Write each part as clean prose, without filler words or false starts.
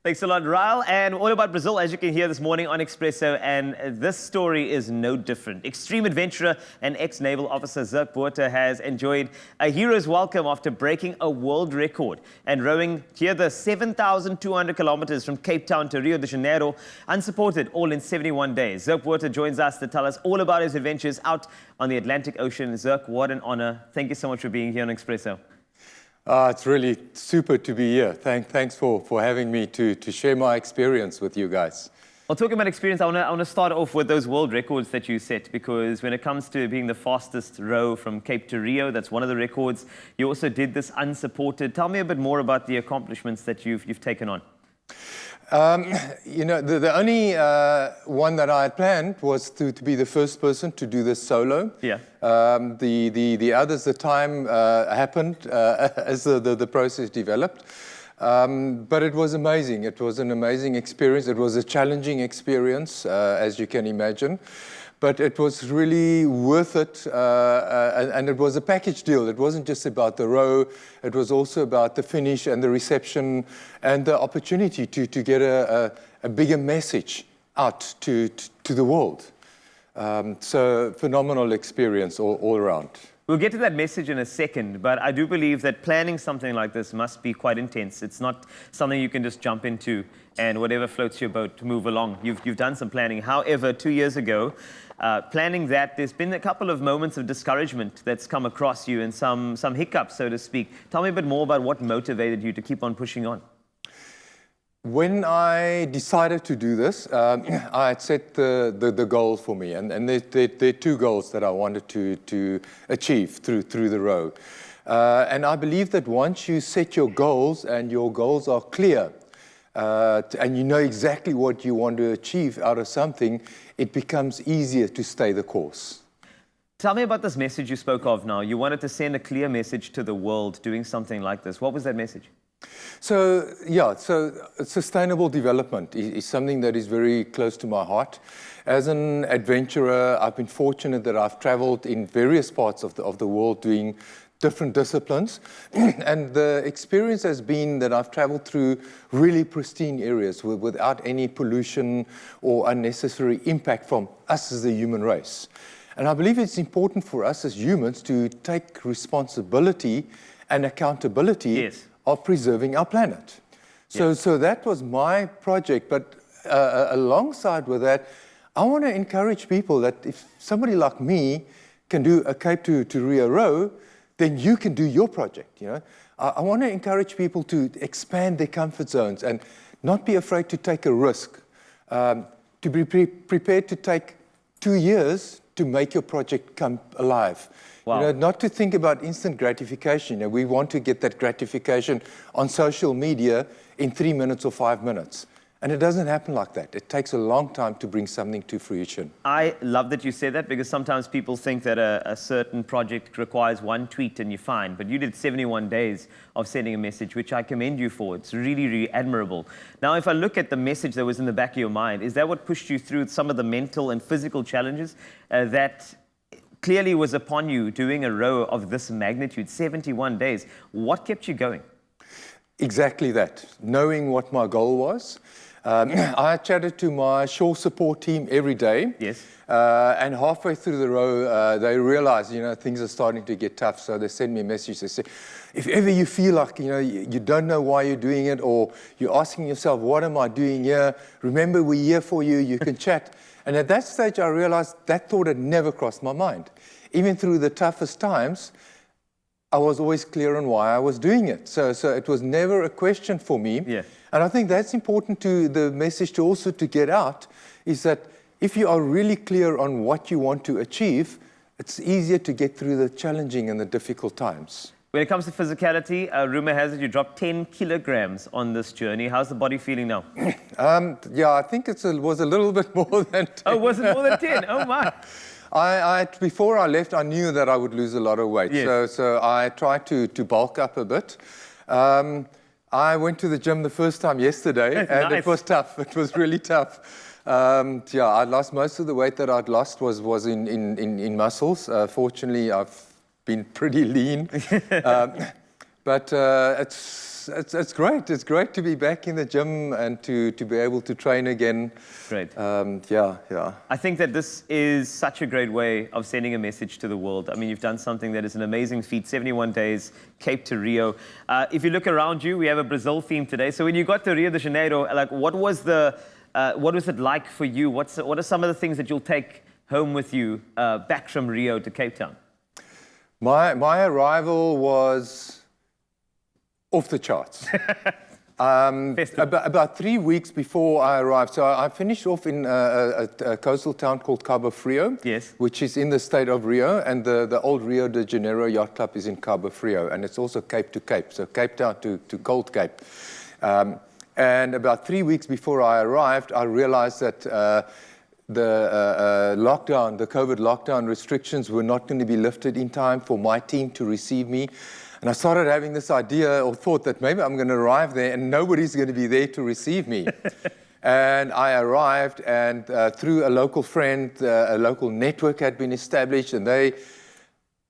Thanks a lot, Ryle. And all about Brazil, as you can hear this morning on Expresso. And this story is no different. Extreme adventurer and ex-naval officer Zirk Botha has enjoyed a hero's welcome after breaking a world record and rowing here the 7,200 kilometers from Cape Town to Rio de Janeiro, unsupported, all in 71 days. Zirk Botha joins us to tell us all about his adventures out on the Atlantic Ocean. Zirk, what an honor. Thank you so much for being here on Expresso. It's really super to be here. Thanks for having me to share my experience with you guys. Well, talking about experience, I want to start off with those world records that you set, because when it comes to being the fastest row from Cape to Rio, that's one of the records. You also did this unsupported. Tell me a bit more about the accomplishments that you've taken on. You know, the only one that I had planned was to be the first person to do this solo. Yeah. The others, the time happened as the process developed. But it was amazing. It was an amazing experience. It was a challenging experience, as you can imagine. But it was really worth it, and it was a package deal. It wasn't just about the row, it was also about the finish and the reception and the opportunity to get a bigger message out to the world. So phenomenal experience all around. We'll get to that message in a second, but I do believe that planning something like this must be quite intense. It's not something you can just jump into and whatever floats your boat to move along. You've done some planning. However, 2 years ago, planning that, there's been a couple of moments of discouragement that's come across you and some hiccups, so to speak. Tell me a bit more about what motivated you to keep on pushing on. When I decided to do this, I had set the goal for me, and there are two goals that I wanted to achieve through the row. And I believe that once you set your goals and your goals are clear, and you know exactly what you want to achieve out of something, it becomes easier to stay the course. Tell me about this message you spoke of now. You wanted to send a clear message to the world doing something like this. What was that message? So, yeah, sustainable development is something that is very close to my heart. As an adventurer, I've been fortunate that I've traveled in various parts of the world doing different disciplines. And the experience has been that I've traveled through really pristine areas without any pollution or unnecessary impact from us as the human race. And I believe it's important for us as humans to take responsibility and accountability. Yes. Of preserving our planet. So that was my project, but alongside with that, I want to encourage people that if somebody like me can do a Cape to Rio row, then you can do your project. You know, I want to encourage people to expand their comfort zones and not be afraid to take a risk, to be prepared to take 2 years to make your project come alive. Wow. You know, not to think about instant gratification. You know, we want to get that gratification on social media in 3 minutes or 5 minutes. And it doesn't happen like that. It takes a long time to bring something to fruition. I love that you said that, because sometimes people think that a certain project requires one tweet and you're fine. But you did 71 days of sending a message, which I commend you for. It's really, really admirable. Now, if I look at the message that was in the back of your mind, is that what pushed you through some of the mental and physical challenges that clearly was upon you doing a row of this magnitude, 71 days? What kept you going? Exactly that, knowing what my goal was. I chatted to my shore support team every day. Yes. And halfway through the row, they realized, you know, things are starting to get tough. So they sent me a message. They said, if ever you feel like, you know, you don't know why you're doing it, or you're asking yourself, what am I doing here? Remember, we're here for you. You can chat. And at that stage, I realized that thought had never crossed my mind. Even through the toughest times, I was always clear on why I was doing it. So it was never a question for me. Yeah. And I think that's important to the message to also to get out, is that if you are really clear on what you want to achieve, it's easier to get through the challenging and the difficult times. When it comes to physicality, rumor has it you dropped 10 kilograms on this journey. How's the body feeling now? Yeah, I think it was a little bit more than 10. Oh, was it more than 10? Oh, my. Before I left, I knew that I would lose a lot of weight. Yes. So I tried to bulk up a bit. I went to the gym the first time yesterday, and Nice. It was tough. It was really tough. Yeah, I lost most of the weight that I'd lost was in muscles. Fortunately, I've been pretty lean. But it's great. It's great to be back in the gym and to be able to train again. Great. Yeah. I think that this is such a great way of sending a message to the world. I mean, you've done something that is an amazing feat, 71 days, Cape to Rio. If you look around you, we have a Brazil theme today. So when you got to Rio de Janeiro, like, what was it like for you? What are some of the things that you'll take home with you back from Rio to Cape Town? My arrival was off the charts. About 3 weeks before I arrived. So I finished off in a coastal town called Cabo Frio, yes, which is in the state of Rio, and the old Rio de Janeiro Yacht Club is in Cabo Frio, and it's also Cape to Cape, so Cape Town to Gold Cape. And about 3 weeks before I arrived, I realized that the COVID lockdown restrictions were not going to be lifted in time for my team to receive me. And I started having this idea or thought that maybe I'm going to arrive there and nobody's going to be there to receive me. And I arrived, and through a local friend, a local network had been established, and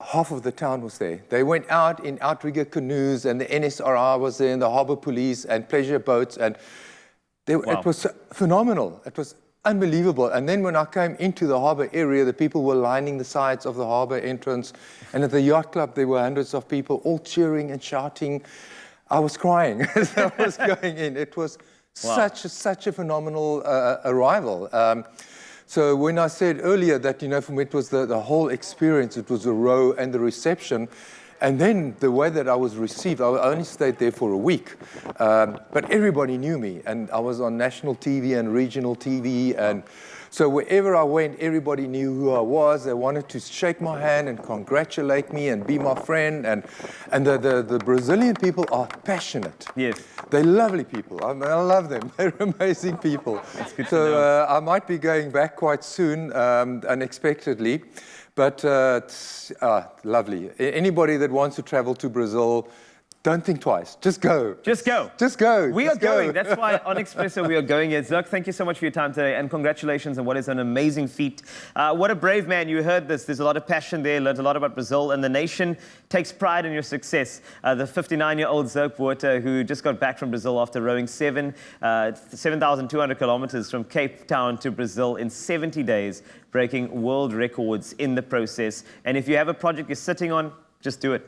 half of the town was there. They went out in outrigger canoes, and the NSRR was there, and the harbor police, and pleasure boats, and it was phenomenal. It was unbelievable. And then when I came into the harbor area, the people were lining the sides of the harbor entrance. And at the yacht club, there were hundreds of people all cheering and shouting. I was crying as I was going in. It was such a phenomenal arrival. So when I said earlier that, for me, it was the whole experience, it was the row and the reception. And then the way that I was received, I only stayed there for a week, but everybody knew me, and I was on national TV and regional TV, and so wherever I went, everybody knew who I was. They wanted to shake my hand and congratulate me and be my friend, and the Brazilian people are passionate. Yes. They're lovely people. I love them. They're amazing people. That's good to know. I might be going back quite soon, unexpectedly. But lovely. Anybody that wants to travel to Brazil, don't think twice. Just go. Just go. Just go. We are going. That's why on Expresso we are going here. Zirk, thank you so much for your time today, and congratulations on what is an amazing feat. What a brave man. You heard this. There's a lot of passion there. Learned a lot about Brazil, and the nation takes pride in your success. The 59-year-old Zirk Botha, who just got back from Brazil after rowing 7,200 kilometers from Cape Town to Brazil in 70 days, breaking world records in the process. And if you have a project you're sitting on, just do it.